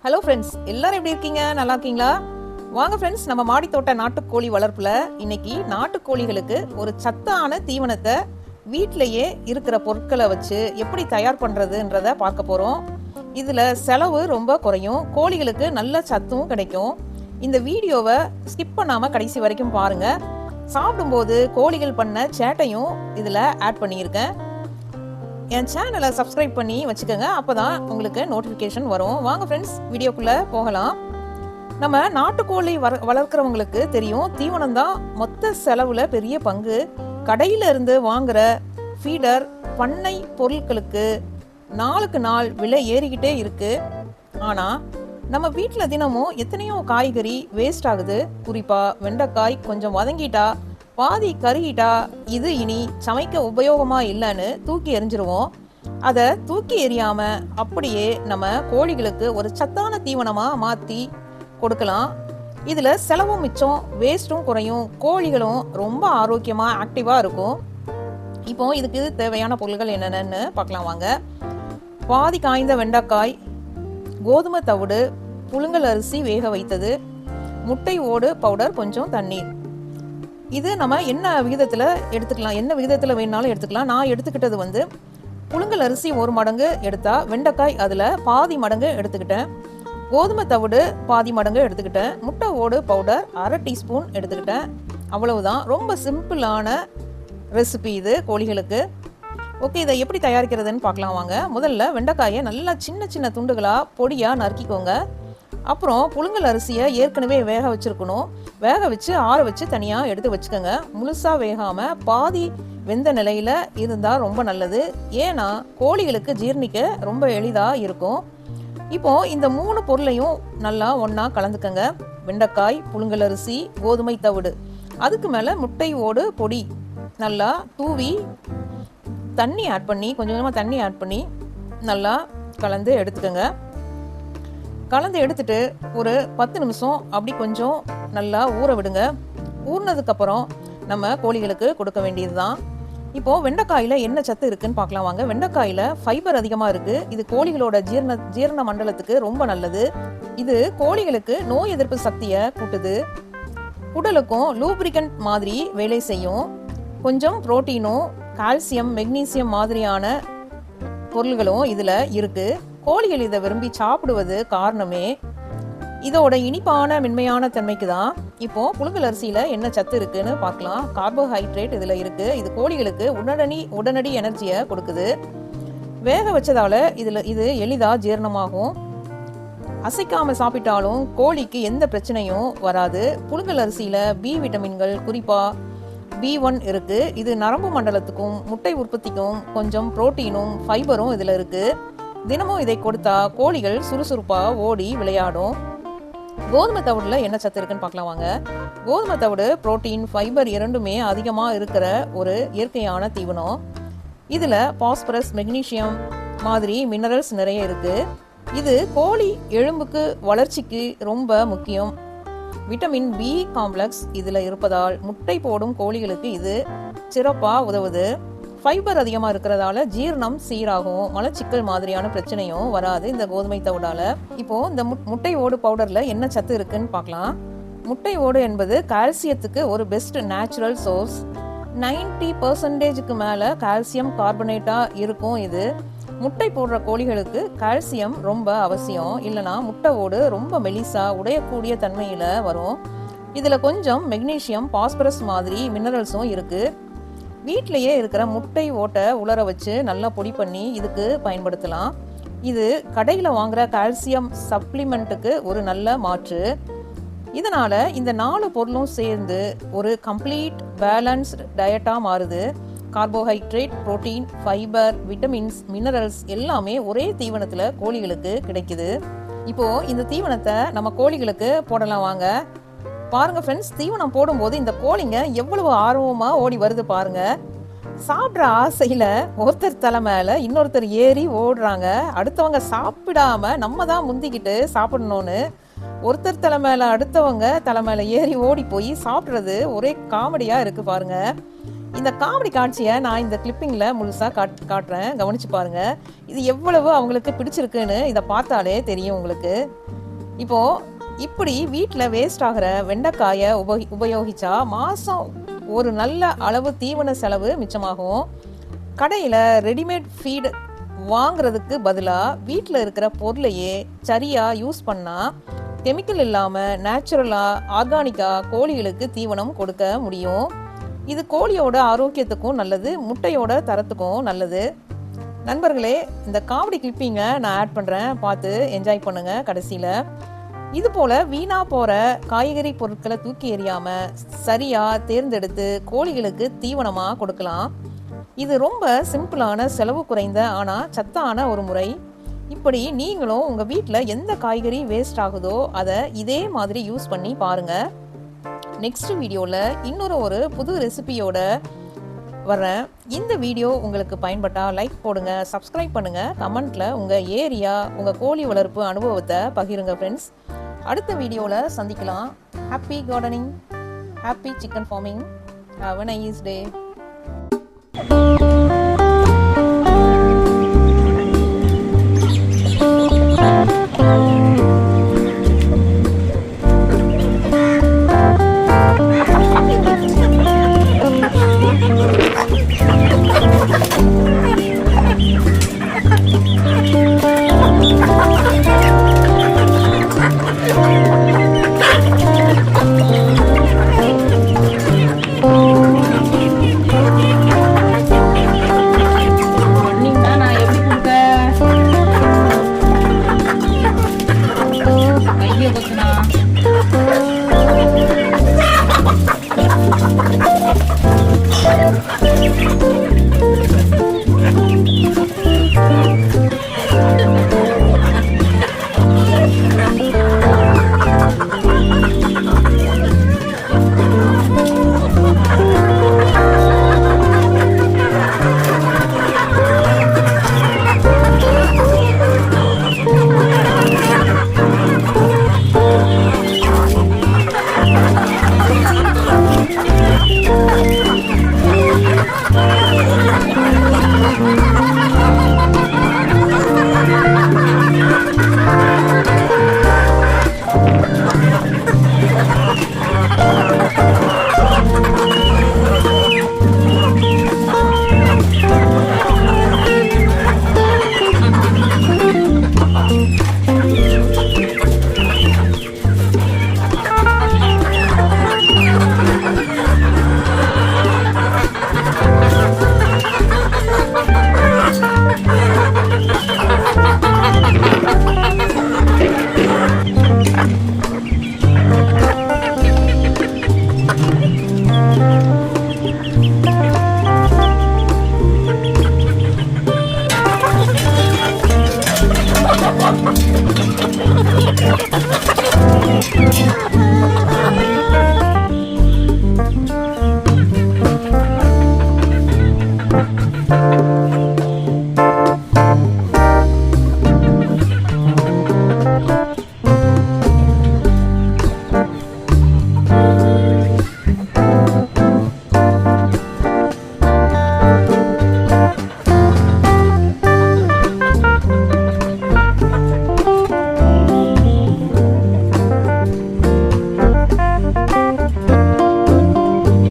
Hello friends, எல்லாரும் எப்படி இருக்கீங்க? நல்லா இருக்கீங்களா? வாங்க ஃப்ரெண்ட்ஸ், நம்ம மாடித்தோட்ட நாட்டுக்கோழி வளர்ப்புல இன்னைக்கு நாட்டுக்கோழிகளுக்கு ஒரு சத்தான தீவனத்தை வீட்டிலேயே இருக்கிற பொருட்களை வச்சு எப்படி தயார் பண்ணுறதுன்றத பார்க்க போகிறோம். இதில் செலவு ரொம்ப குறையும், கோழிகளுக்கு நல்ல சத்தும் கிடைக்கும். இந்த வீடியோவை ஸ்கிப் பண்ணாமல் கடைசி வரைக்கும் பாருங்கள். சாப்பிடும்போது கோழிகள் பண்ண சேட்டையும் இதில் ஆட் பண்ணியிருக்கேன். என் சேனலை சப்ஸ்கிரைப் பண்ணி வச்சுக்கோங்க, அப்போ தான் உங்களுக்கு நோட்டிஃபிகேஷன் வரும். வாங்க ஃப்ரெண்ட்ஸ், வீடியோக்குள்ளே போகலாம். நம்ம நாட்டுக்கோழி வளர்க்குறவங்களுக்கு தெரியும், தீவனம் தான் மொத்த செலவில் பெரிய பங்கு. கடையில் இருந்து வாங்குற ஃபீடர் பண்ணை பொருட்களுக்கு நாளுக்கு நாள் விலை ஏறிக்கிட்டே இருக்கு. ஆனால் நம்ம வீட்டில் தினமும் எத்தனையோ காய்கறி வேஸ்ட் ஆகுது. குறிப்பாக வெண்டைக்காய் கொஞ்சம் வதங்கிட்டா, பாதி கருகிட்டா, இது இனி சமைக்க உபயோகமா இல்லைன்னு தூக்கி எறிஞ்சிருவோம். அதை தூக்கி எறியாம அப்படியே நம்ம கோழிகளுக்கு ஒரு சத்தான தீவனமா மாற்றி கொடுக்கலாம். இதுல செலவும் மிச்சம், வேஸ்ட்டும் குறையும், கோழிகளும் ரொம்ப ஆரோக்கியமா ஆக்டிவா இருக்கும். இப்போ இதுக்கு தேவையான பொருட்கள் என்னென்னு பார்க்கலாம் வாங்க. பாதி காய்ந்த வெண்டைக்காய், கோதுமை தவிடு, புழுங்கல் அரிசி வேக வைத்தது, முட்டை ஓடு பவுடர், கொஞ்சம் தண்ணீர். இது நம்ம என்ன விகிதத்தில் எடுத்துக்கலாம், என்ன விகிதத்தில் வேணாலும் எடுத்துக்கலாம். நான் எடுத்துக்கிட்டது புழுங்கல் அரிசி 1 மடங்கு எடுத்தா, வெண்டைக்காய் அதில் பாதி மடங்கு எடுத்துக்கிட்டேன், கோதுமை தவிடு பாதி மடங்கு எடுத்துக்கிட்டேன், முட்டை ஓடு பவுடர் 1/2 டீஸ்பூன் எடுத்துக்கிட்டேன். அவ்வளவுதான். ரொம்ப சிம்பிளான ரெசிபி இது கோழிகளுக்கு. ஓகே, இதை எப்படி தயாரிக்கிறதுன்னு பார்க்கலாம் வாங்க. முதல்ல வெண்டைக்காயை நல்லா சின்ன சின்ன துண்டுகளாக பொடியாக நறுக்கிக்கோங்க. அப்புறம் புழுங்கல் அரிசியை ஏற்கனவே வேக வச்சுருக்கணும். வேக வச்சு ஆற வச்சு தனியாக எடுத்து வச்சுக்கோங்க. முழுசாக வேகாமல் பாதி வெந்த நிலையில் இருந்தால் ரொம்ப நல்லது. ஏன்னா கோழிகளுக்கு ஜீர்ணிக்க ரொம்ப எளிதாக இருக்கும். இப்போது இந்த 3 பொருளையும் நல்லா ஒன்றா கலந்துக்கங்க. வெண்டைக்காய், புழுங்கல் அரிசி, கோதுமை தவிடு, அதுக்கு மேலே முட்டை ஓடு பொடி நல்லா தூவி தண்ணி ஆட் பண்ணி, கொஞ்சம் கொஞ்சமாக தண்ணி ஆட் பண்ணி நல்லா கலந்து எடுத்துக்கோங்க. கலந்து எடுத்துட்டு ஒரு 10 நிமிஷம் அப்படி கொஞ்சம் நல்லா ஊற விடுங்க. ஊறினதுக்கப்புறம் நம்ம கோழிகளுக்கு கொடுக்க வேண்டியது தான். இப்போது வெண்டைக்காயில் என்ன சத்து இருக்குன்னு பார்க்கலாம் வாங்க. வெண்டைக்காயில் ஃபைபர் அதிகமாக இருக்குது. இது கோழிகளோட ஜீரண மண்டலத்துக்கு ரொம்ப நல்லது. இது கோழிகளுக்கு நோய் எதிர்ப்பு சக்தியை கூட்டுது. உடலுக்கும் லூப்ரிகன்ட் மாதிரி வேலை செய்யும். கொஞ்சம் புரோட்டீனும் கால்சியம், மெக்னீசியம் மாதிரியான பொருள்களும் இதில் இருக்குது. கோழிகள் இதை விரும்பி சாப்பிடுவது காரணமே இதோட இனிப்பான மென்மையான தன்மைக்கு தான். இப்போ புழுங்கல் அரிசியில் என்ன சத்து இருக்குன்னு பார்க்கலாம். கார்போஹைட்ரேட் இதில் இருக்கு. இது கோழிகளுக்கு உடனடி எனர்ஜியை கொடுக்குது. வேக வச்சதால இது எளிதாக ஜீரணமாகும். அசைக்காம சாப்பிட்டாலும் கோழிக்கு எந்த பிரச்சனையும் வராது. புழுங்கல் அரிசியில் பி விட்டமின்கள், குறிப்பாக B1 இருக்கு. இது நரம்பு மண்டலத்துக்கும் முட்டை உற்பத்திக்கும் கொஞ்சம் புரோட்டீனும் ஃபைபரும் இதில் இருக்கு. தினமும் இதை கொடுத்தா கோழிகள் சுறுசுறுப்பாக ஓடி விளையாடும். கோதுமை தவிடுல என்ன சத்து இருக்குன்னு பார்க்கலாம் வாங்க. கோதுமை தவிடு புரோட்டீன், ஃபைபர் இரண்டுமே அதிகமாக இருக்கிற ஒரு இயற்கையான தீவனம். இதில் பாஸ்பரஸ், மெக்னீசியம் மாதிரி மினரல்ஸ் நிறைய இருக்கு. இது கோழி எலும்புக்கு வளர்ச்சிக்கு ரொம்ப முக்கியம். விட்டமின் B காம்ப்ளெக்ஸ் இதில் இருப்பதால் முட்டை போடும் கோழிகளுக்கு இது சிறப்பாக உதவுது. ஃபைபர் அதிகமாக இருக்கிறதால ஜீரணம் சீராகும், மலச்சிக்கல் மாதிரியான பிரச்சனையும் வராது இந்த கோதுமை தவிடால. இப்போது இந்த முட்டை ஓடு பவுடரில் என்ன சத்து இருக்குன்னு பார்க்கலாம். முட்டை ஓடு என்பது கால்சியத்துக்கு ஒரு பெஸ்ட் நேச்சுரல் சோர்ஸ். 90% மேலே கால்சியம் கார்பனேட்டாக இருக்கும். இது முட்டை போடுற கோழிகளுக்கு கால்சியம் ரொம்ப அவசியம். இல்லைனா முட்டை ஓடு ரொம்ப மெலிசா உடையக்கூடிய தன்மையில் வரும். இதில் கொஞ்சம் மெக்னீசியம், பாஸ்பரஸ் மாதிரி மினரல்ஸும் இருக்குது. வீட்டிலையே இருக்கிற முட்டை ஓட்டை உலர வச்சு நல்லா பொடி பண்ணி இதுக்கு பயன்படுத்தலாம். இது கடையில் வாங்குற கால்சியம் சப்ளிமெண்ட்டுக்கு ஒரு நல்ல மாற்று. இதனால் இந்த 4 பொருளும் சேர்ந்து ஒரு கம்ப்ளீட் பேலன்ஸ்டு டயட்டாக மாறுது. Carbohydrate, protein, fibre, vitamins, minerals எல்லாமே ஒரே தீவனத்தில் கோழிகளுக்கு கிடைக்குது. இப்போது இந்த தீவனத்தை நம்ம கோழிகளுக்கு போடலாம் வாங்க. பாருங்க ஃப்ரெண்ட்ஸ், தீவனம் போடும்போது இந்த கோழிங்க எவ்வளவு ஆர்வமாக ஓடி வருது பாருங்க. சாப்பிட்ற ஆசையில் ஒருத்தர் தலை மேலே இன்னொருத்தர் ஏறி ஓடுறாங்க. அடுத்தவங்க சாப்பிடாம நம்ம தான் முந்திக்கிட்டு சாப்பிடணும்னு ஒருத்தர் தலை மேலே அடுத்தவங்க தலை மேலே ஏறி ஓடி போய் சாப்பிட்றது ஒரே காமெடியாக இருக்குது பாருங்க. இந்த காமெடி காட்சியை நான் இந்த கிளிப்பிங்கில் முழுசாக காட்டுறேன், கவனிச்சு பாருங்க. இது எவ்வளவு அவங்களுக்கு பிடிச்சிருக்குன்னு இதை பார்த்தாலே தெரியும் உங்களுக்கு. இப்படி வீட்டில் வேஸ்ட் ஆகிற வெண்டைக்காயை உபயோகிச்சா மாதம் ஒரு நல்ல அளவு தீவன செலவு மிச்சமாகும். கடையில் ரெடிமேட் ஃபீடு வாங்குறதுக்கு பதிலாக வீட்டில் இருக்கிற பொருளையே சரியாக யூஸ் பண்ணால் கெமிக்கல் இல்லாமல் நேச்சுரலாக ஆர்கானிக்காக கோழிகளுக்கு தீவனம் கொடுக்க முடியும். இது கோழியோட ஆரோக்கியத்துக்கும் நல்லது, முட்டையோட தரத்துக்கும் நல்லது. நண்பர்களே, இந்த காமெடி கிளிப்பிங்கை நான் ஆட் பண்ணுறேன், பார்த்து என்ஜாய் பண்ணுங்கள். கடைசியில் இது போல் வீணாக போகிற காய்கறி பொருட்களை தூக்கி எறியாமல் சரியாக தேர்ந்தெடுத்து கோழிகளுக்கு தீவனமாக கொடுக்கலாம். இது ரொம்ப சிம்பிளான, செலவு குறைந்த ஆனால் சத்தான ஒரு முறை. இப்படி நீங்களும் உங்கள் வீட்டில் எந்த காய்கறி வேஸ்ட் ஆகுதோ அதை இதே மாதிரி யூஸ் பண்ணி பாருங்கள். நெக்ஸ்ட் வீடியோவில் இன்னொரு புது ரெசிபியோட வர்றேன். இந்த வீடியோ உங்களுக்கு பயன்பட்டால் லைக் போடுங்க, சப்ஸ்கிரைப் பண்ணுங்கள், கமெண்ட்டில் உங்கள் ஏரியா, உங்கள் கோழி வளர்ப்பு அனுபவத்தை பகிருங்க ஃப்ரெண்ட்ஸ். அடுத்த வீடியோவில் சந்திக்கலாம். Happy gardening, happy chicken farming. Have a nice day. Thank you.